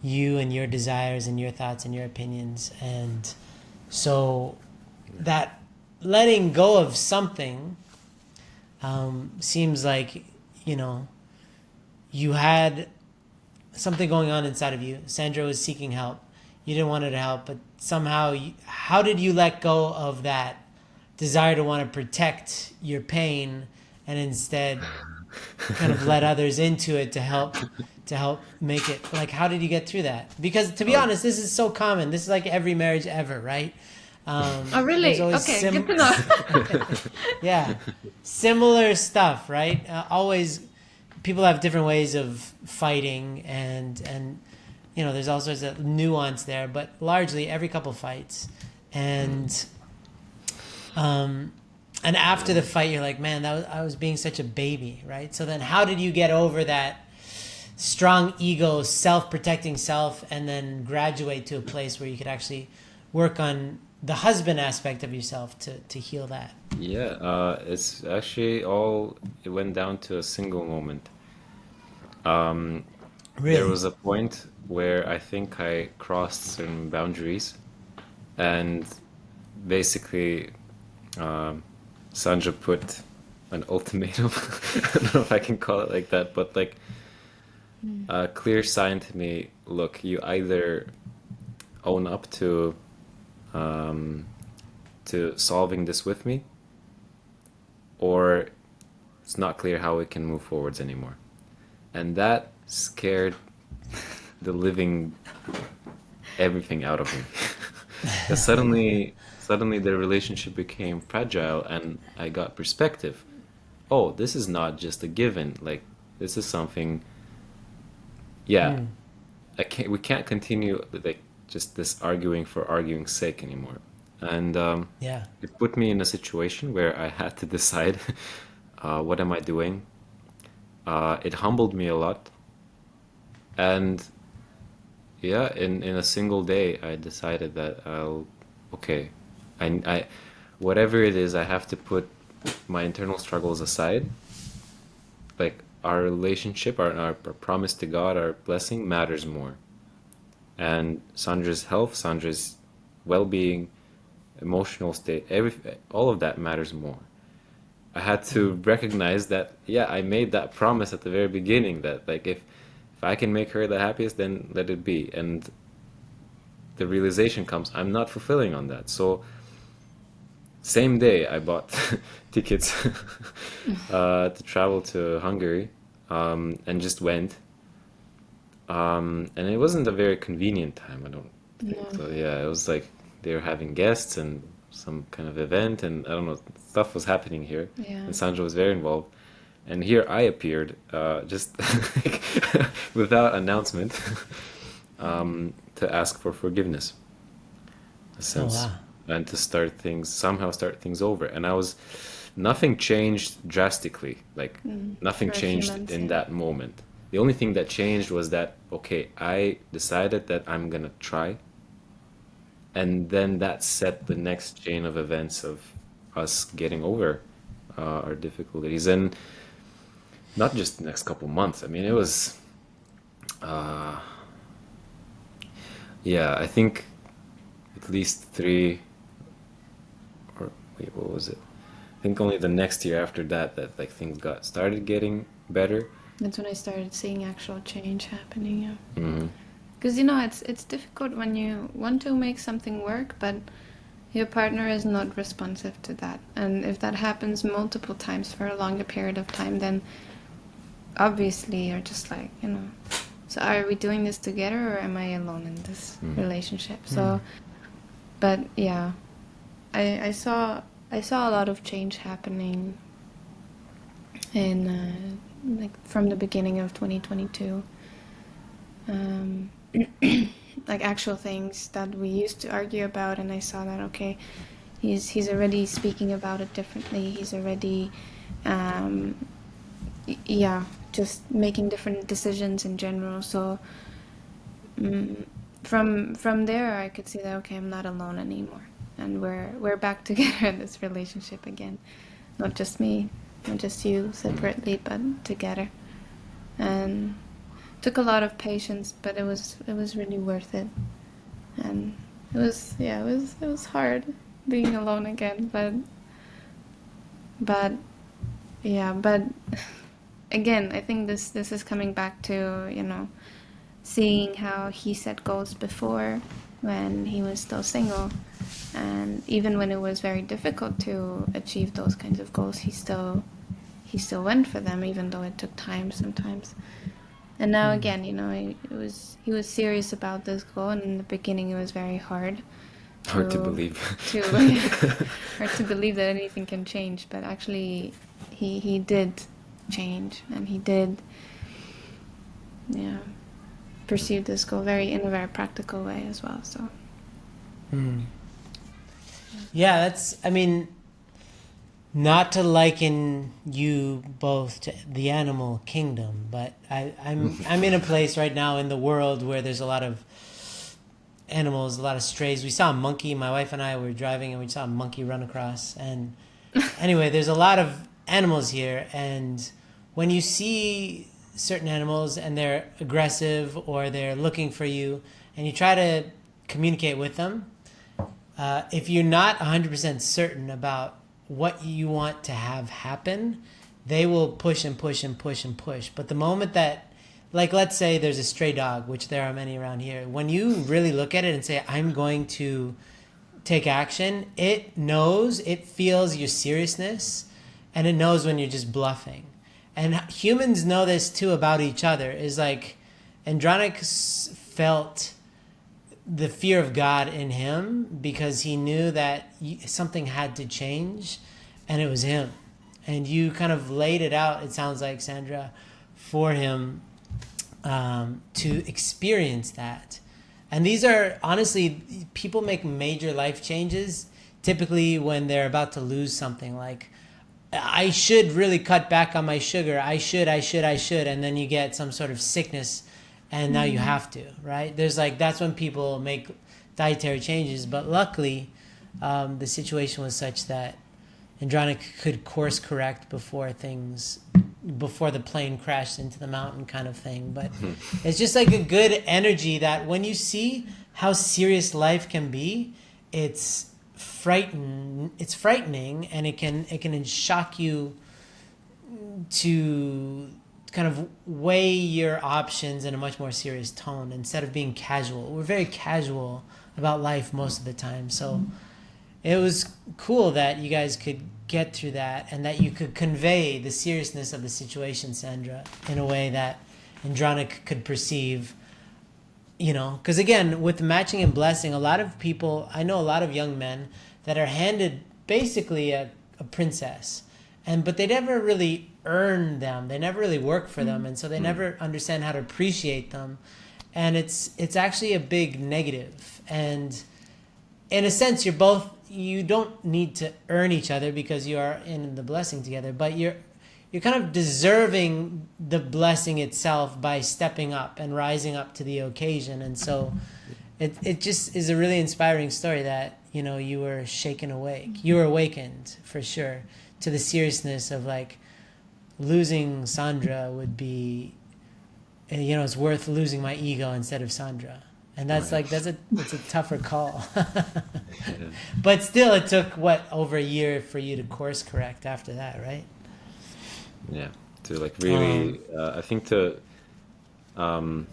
you and your desires and your thoughts and your opinions. And so that letting go of something seems like, you had something going on inside of you. Sandra was seeking help. You didn't want her to help, but somehow, how did you let go of that desire to want to protect your pain and instead kind of let others into it to help make it, like, how did you get through that? Because to be honest, this is so common. This is like every marriage ever, right? Oh, really? There's always Okay, good to know. yeah, similar stuff, right? Always people have different ways of fighting, and you know, there's all sorts of nuance there, but largely every couple fights. And after the fight, you're like, man, I was being such a baby, right? So then how did you get over that strong ego, self-protecting self, and then graduate to a place where you could actually work on the husband aspect of yourself to heal that? Yeah, it's actually it went down to a single moment. There Really? was a point where I think I crossed certain boundaries, and basically, Sandra put an ultimatum. I don't know if I can call it like that, but like a clear sign to me, look, you either own up to solving this with me, or it's not clear how we can move forwards anymore. And that scared the living everything out of me. 'Cause suddenly the relationship became fragile, and I got perspective. Oh, this is not just a given. Like, this is something, yeah, we can't continue with, like, just this arguing for arguing's sake anymore. And Yeah. it put me in a situation where I had to decide, what am I doing? It humbled me a lot. And yeah, in a single day, I decided that okay, I, whatever it is, I have to put my internal struggles aside. Like, our relationship, our promise to God, our blessing matters more. And Sandra's health, Sandra's well-being, emotional state, all of that matters more. I had to recognize that, yeah, I made that promise at the very beginning that, like, if I can make her the happiest, then let it be. And the realization comes, I'm not fulfilling on that. So same day, I bought tickets to travel to Hungary, and just went. And it wasn't a very convenient time, I don't think. No. So yeah, it was like they were having guests and some kind of event, and I don't know, stuff was happening here. Yeah. And Sandra was very involved. And here I appeared, just like, without announcement, to ask for forgiveness, in a Oh, sense, wow. and to somehow start things over. And nothing changed drastically, like nothing For a few changed months, in yeah. that moment. The only thing that changed was that, okay, I decided that I'm gonna try, and then that set the next chain of events of us getting over our difficulties. And not just the next couple months. I mean, it was, uh, yeah, I think at least three, or wait, what was it? I think only the next year after that, like, things started getting better. That's when I started seeing actual change happening. Yeah. Hmm. Because, you know, it's difficult when you want to make something work, but your partner is not responsive to that. And if that happens multiple times for a longer period of time, then obviously you're just like, you know, so are we doing this together, or am I alone in this relationship? So, but yeah, I saw a lot of change happening in like from the beginning of 2022. Like actual things that we used to argue about, and I saw that, okay, he's already speaking about it differently. He's already yeah, just making different decisions in general. So from there I could see that, okay, I'm not alone anymore, and we're back together in this relationship again. Not just me, not just you separately, but together. And took a lot of patience, but it was really worth it. And it was hard being alone again, but again, I think this is coming back to, you know, seeing how he set goals before when he was still single, and even when it was very difficult to achieve those kinds of goals, he still he still went for them, even though it took time sometimes. And now again, you know, he was serious about this goal, and in the beginning it was very hard. Hard to believe. Hard to believe that anything can change, but actually he did change, and he did pursue this goal in a very practical way as well. So yeah, that's, I mean, not to liken you both to the animal kingdom, but I'm in a place right now in the world where there's a lot of animals, a lot of strays. We saw a monkey. My wife and I were driving, and we saw a monkey run across. And anyway, there's a lot of animals here, and when you see certain animals and they're aggressive or they're looking for you, and you try to communicate with them, if you're not 100% certain about what you want to have happen, they will push and push and push and push. But the moment that, like, let's say there's a stray dog, which there are many around here, when you really look at it and say, I'm going to take action, it knows, it feels your seriousness, and it knows when you're just bluffing. And humans know this too about each other, is like, Andranik felt the fear of God in him because he knew that something had to change, and it was him. And you kind of laid it out, it sounds like, Sandra, for him to experience that. And these are, honestly, people make major life changes typically when they're about to lose something. Like, I should really cut back on my sugar. I should. And then you get some sort of sickness, and now you have to, right? There's like, that's when people make dietary changes. But luckily, the situation was such that Andranik could course correct before the plane crashed into the mountain, kind of thing. But it's just like a good energy that when you see how serious life can be, it's frightening, and it can shock you to kind of weigh your options in a much more serious tone instead of being casual. We're very casual about life most of the time. So it was cool that you guys could get through that, and that you could convey the seriousness of the situation, Sandra, in a way that Andranik could perceive, you know, because again, with matching and blessing, a lot of people, I know a lot of young men that are handed basically a princess, but they never really earn them. They never really work for them, and so they never understand how to appreciate them. And it's actually a big negative. And in a sense, you don't need to earn each other because you are in the blessing together, but you're kind of deserving the blessing itself by stepping up and rising up to the occasion. And so it just is a really inspiring story that, you know, you were shaken awake. You were awakened, for sure, to the seriousness of, like, losing Sandra would be, you know, it's worth losing my ego instead of Sandra. And that's like, it's a tougher call. But still, it took, over a year for you to course correct after that, right? Yeah, to like really, I think to come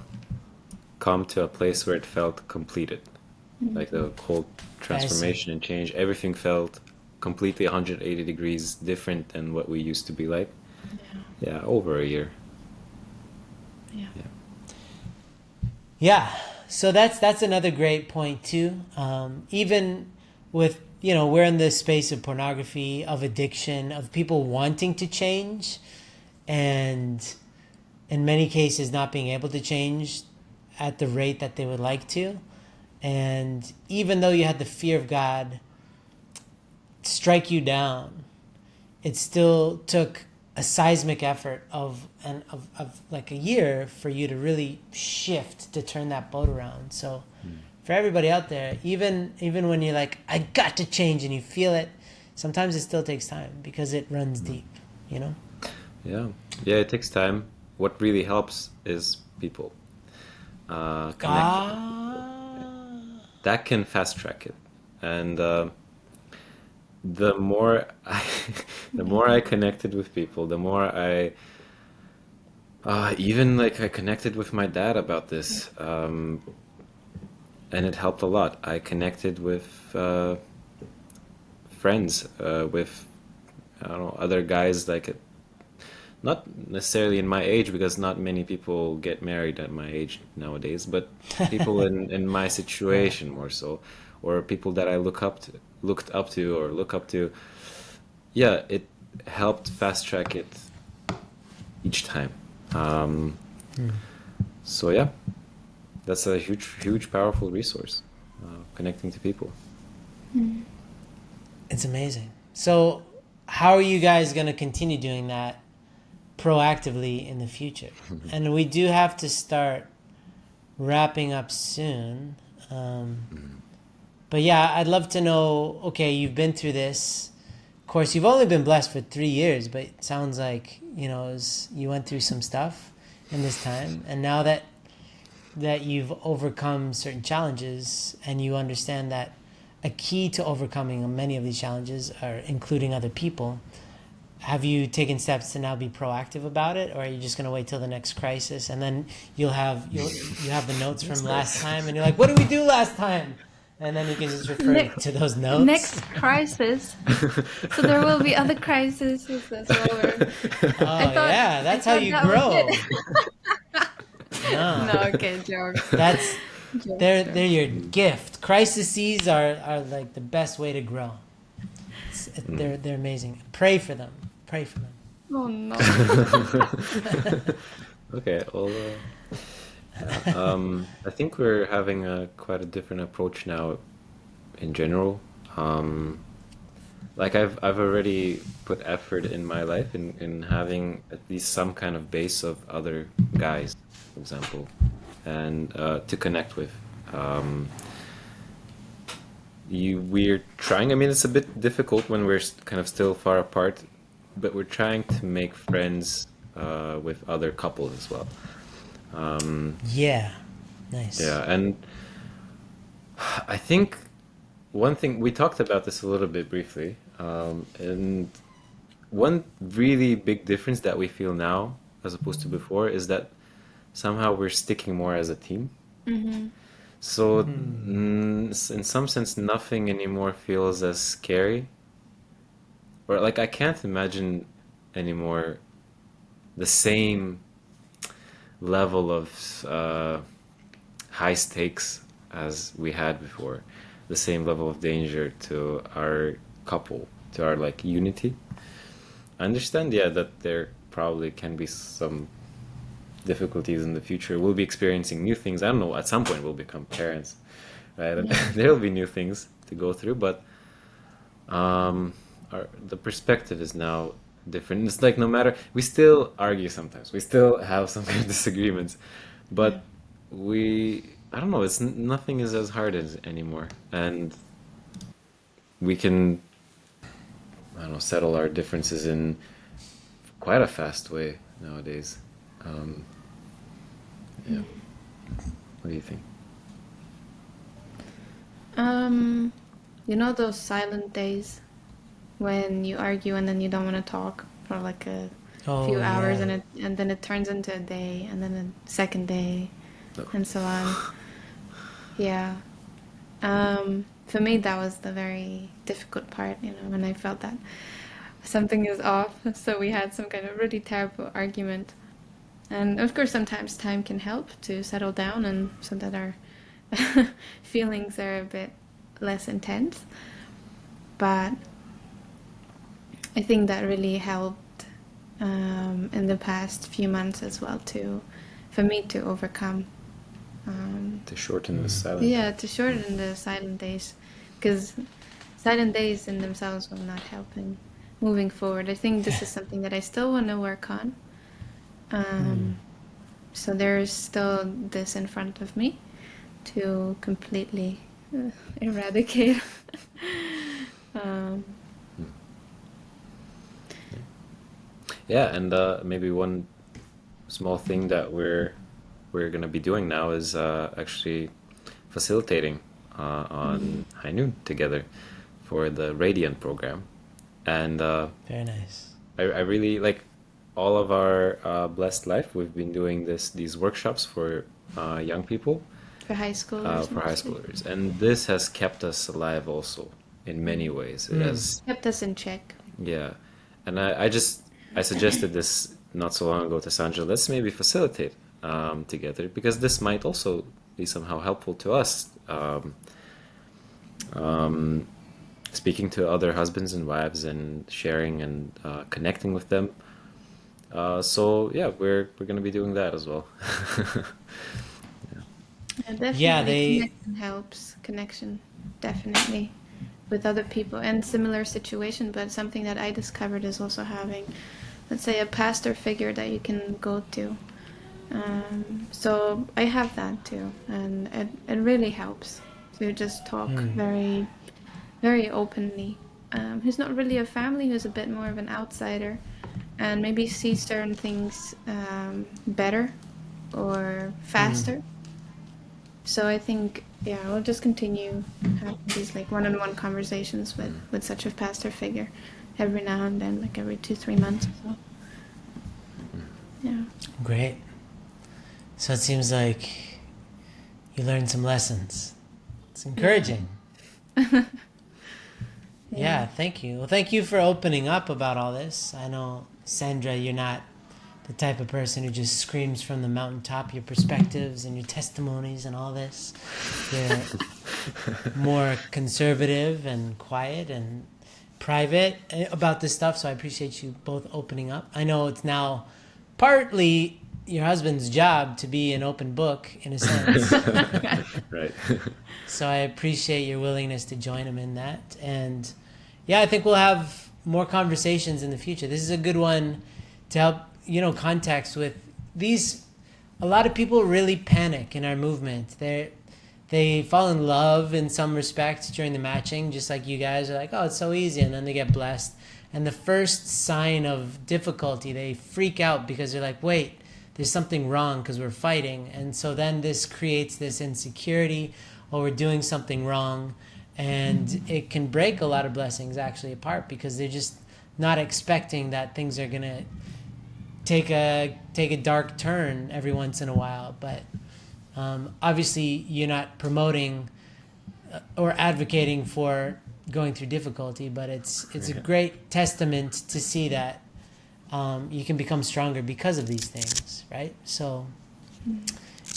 to a place where it felt completed. Like the whole transformation and change, everything felt completely 180 degrees different than what we used to be like. Yeah, over a year. Yeah. So that's another great point too. Even with, you know, we're in the space of pornography, of addiction, of people wanting to change, and in many cases not being able to change at the rate that they would like to. And even though you had the fear of God strike you down, it still took a seismic effort of like a year for you to really shift, to turn that boat around. So for everybody out there, even when you're like, I got to change, and you feel it, sometimes it still takes time because it runs deep, you know? Yeah, it takes time. What really helps is people. Connection. That can fast track it. And the more I connected with people, the more I even like I connected with my dad about this, and it helped a lot. I connected with friends, with, I don't know, other guys like not necessarily in my age, because not many people get married at my age nowadays, but people in my situation more so, or people that I looked up to or look up to. Yeah, it helped fast track it each time. So yeah, that's a huge, powerful resource, connecting to people. It's amazing. So how are you guys going to continue doing that proactively in the future? And we do have to start wrapping up soon. But yeah, I'd love to know, okay, you've been through this. Of course, you've only been blessed for 3 years, but it sounds like, you went through some stuff in this time. And now that you've overcome certain challenges and you understand that a key to overcoming many of these challenges are including other people, have you taken steps to now be proactive about it, or are you just going to wait till the next crisis and then you have the notes from last time and you're like, what did we do last time? And then you can just refer to those notes. Next crisis. So there will be other crises as well. Yeah, that's how you grow. No, okay, joke. They're your gift. Crises are like the best way to grow. They're amazing. Pray for them. Oh no. Okay, well, I think we're having quite a different approach now in general. Like I've already put effort in my life in having at least some kind of base of other guys, for example, and to connect with. We're trying. I mean, it's a bit difficult when we're kind of still far apart, but we're trying to make friends with other couples as well. Yeah, nice. Yeah, and I think one thing we talked about this a little bit briefly, and one really big difference that we feel now as opposed to before is that somehow we're sticking more as a team. So in some sense, nothing anymore feels as scary, or like I can't imagine anymore the same level of high stakes as we had before, the same level of danger to our couple, to our like unity. I understand, yeah, that there probably can be some difficulties in the future. We'll be experiencing new things. I don't know, at some point we'll become parents, right? And there'll be new things to go through, but the perspective is now different. It's like no matter, we still argue sometimes, we still have some kind of disagreements, but I don't know, it's nothing is as hard as anymore, and we can, I don't know, settle our differences in quite a fast way nowadays. Yeah. What do you think? Those silent days when you argue and then you don't want to talk for like a few hours, yeah. and then it turns into a day, and then a second day, and so on. Yeah. For me, that was the very difficult part, when I felt that something is off. So we had some kind of really terrible argument. And of course, sometimes time can help to settle down and so that our feelings are a bit less intense. But I think that really helped in the past few months as well for me to overcome. To shorten the silence. Yeah, to shorten the silent days, because silent days in themselves will not help in moving forward. I think this is something that I still want to work on. So there's still this in front of me to completely eradicate. Yeah, and maybe one small thing that we're going to be doing now is actually facilitating on High Noon together for the Radiant program. And Very nice. I really like all of our blessed life. We've been doing these workshops for young people, For high schoolers. for high schoolers, and this has kept us alive also in many ways. It has, Kept us in check. yeah, and I suggested this not so long ago to Sandra, let's maybe facilitate together, because this might also be somehow helpful to us. Speaking to other husbands and wives and sharing and connecting with them. So yeah, we're going to be doing that as well. And definitely Yeah, they connection helps. Connection, definitely, with other people and similar situation. But something that I discovered is also having, let's say, a pastor figure that you can go to. So I have that too, and it really helps to just talk very, very openly. Who's not really a family, who's a bit more of an outsider, and maybe see certain things better or faster. So I think, yeah, we'll just continue having these like one-on-one conversations with such a pastor figure every now and then, like every 2-3 months or so. Yeah. Great. So it seems like you learned some lessons. It's encouraging. Yeah, thank you. Well, thank you for opening up about all this. I know, Sandra, you're not the type of person who just screams from the mountaintop your perspectives and your testimonies and all this. You're more conservative and quiet and private about this stuff, so I appreciate you both opening up. I know it's now partly your husband's job to be an open book, in a sense. Right. So I appreciate your willingness to join him in that. And yeah, I think we'll have more conversations in the future. This is a good one to help, context with these. A lot of people really panic in our movement. They fall in love in some respects during the matching, just like you guys are like, oh, it's so easy. And then they get blessed. And the first sign of difficulty, they freak out because they're like, wait, there's something wrong because we're fighting. And so then this creates this insecurity, or we're doing something wrong. And it can break a lot of blessings actually apart, because they're just not expecting that things are going to take a dark turn every once in a while. But obviously you're not promoting or advocating for going through difficulty, but it's a great testament to see that you can become stronger because of these things, right? So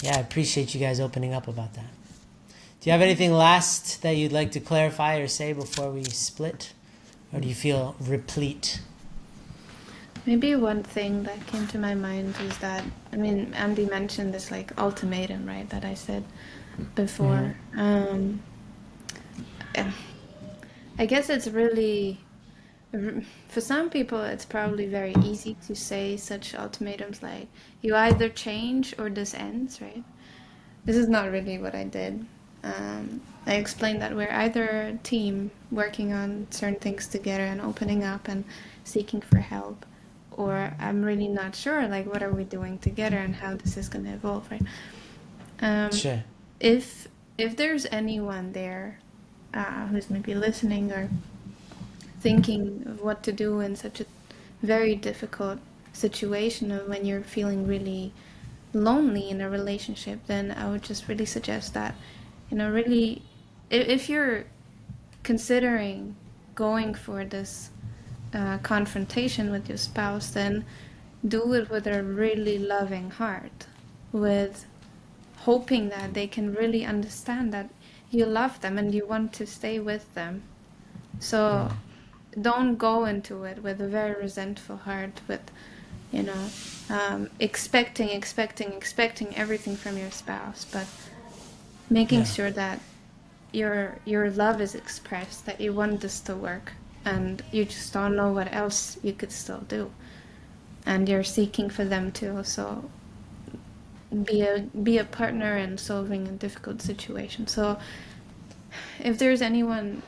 yeah, I appreciate you guys opening up about that. Do you have anything last that you'd like to clarify or say before we split? Or do you feel replete? Maybe one thing that came to my mind is that, Andy mentioned this like ultimatum, right, that I said before. I guess it's really, for some people, it's probably very easy to say such ultimatums like, you either change or this ends, right? This is not really what I did. I explained that we're either a team working on certain things together and opening up and seeking for help, or I'm really not sure, like, what are we doing together and how this is going to evolve, right? Sure. If there's anyone there who's maybe listening or thinking of what to do in such a very difficult situation, or when you're feeling really lonely in a relationship, then I would just really suggest that, really, if you're considering going for this confrontation with your spouse, then do it with a really loving heart, with hoping that they can really understand that you love them and you want to stay with them. So don't go into it with a very resentful heart, with expecting everything from your spouse, but making sure that your love is expressed, that you want this to work, and you just don't know what else you could still do, and you're seeking for them too. So be a partner in solving a difficult situation. So if there's anyone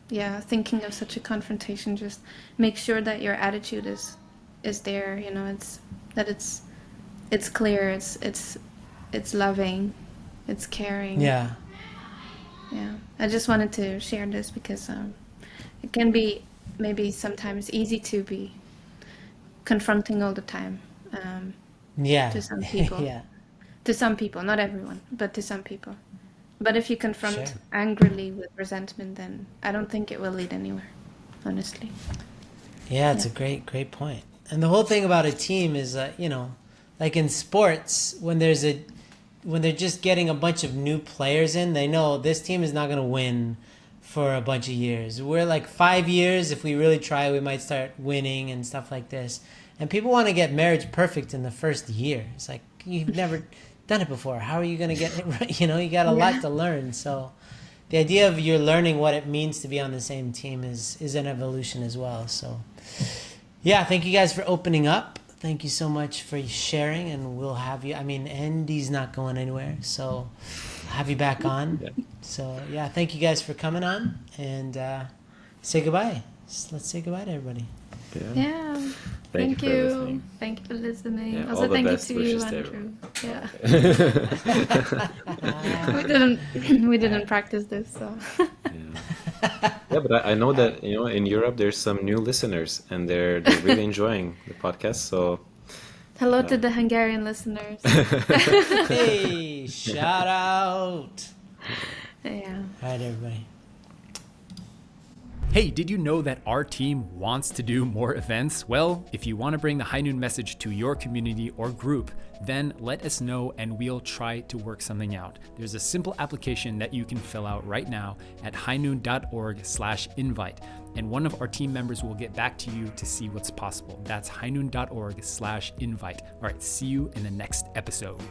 thinking of such a confrontation, just make sure that your attitude is there, it's clear, it's loving, it's caring. Yeah, I just wanted to share this because it can be maybe sometimes easy to be confronting all the time, to some people. To some people, not everyone, but to some people. But if you confront angrily with resentment, then I don't think it will lead anywhere, honestly. Yeah, it's a great point. And the whole thing about a team is, like in sports, when they're just getting a bunch of new players in, they know this team is not going to win for a bunch of years. We're like 5 years. If we really try, we might start winning and stuff like this. And people want to get marriage perfect in the first year. It's like, you've never done it before. How are you going to get it right? You got a lot to learn. So the idea of you're learning what it means to be on the same team is an evolution as well. So yeah, thank you guys for opening up. Thank you so much for sharing, and we'll have you. I mean, Andy's not going anywhere, so I'll have you back on. Yeah. So yeah, thank you guys for coming on, and say goodbye. Let's say goodbye to everybody. Yeah. Thank you for listening. Thank you for listening. Yeah, Also, all the thank you best to you, wishes to Andrew. everyone. Yeah. we didn't practice this, so. Yeah, but I know that in Europe there's some new listeners, and they're really enjoying the podcast. So Hello to the Hungarian listeners. Hey, shout out. Yeah. All right, everybody. Hey, did you know that our team wants to do more events? Well, if you want to bring the High Noon message to your community or group, then let us know and we'll try to work something out. There's a simple application that you can fill out right now at highnoon.org/invite, and one of our team members will get back to you to see what's possible. That's highnoon.org/invite. All right, see you in the next episode.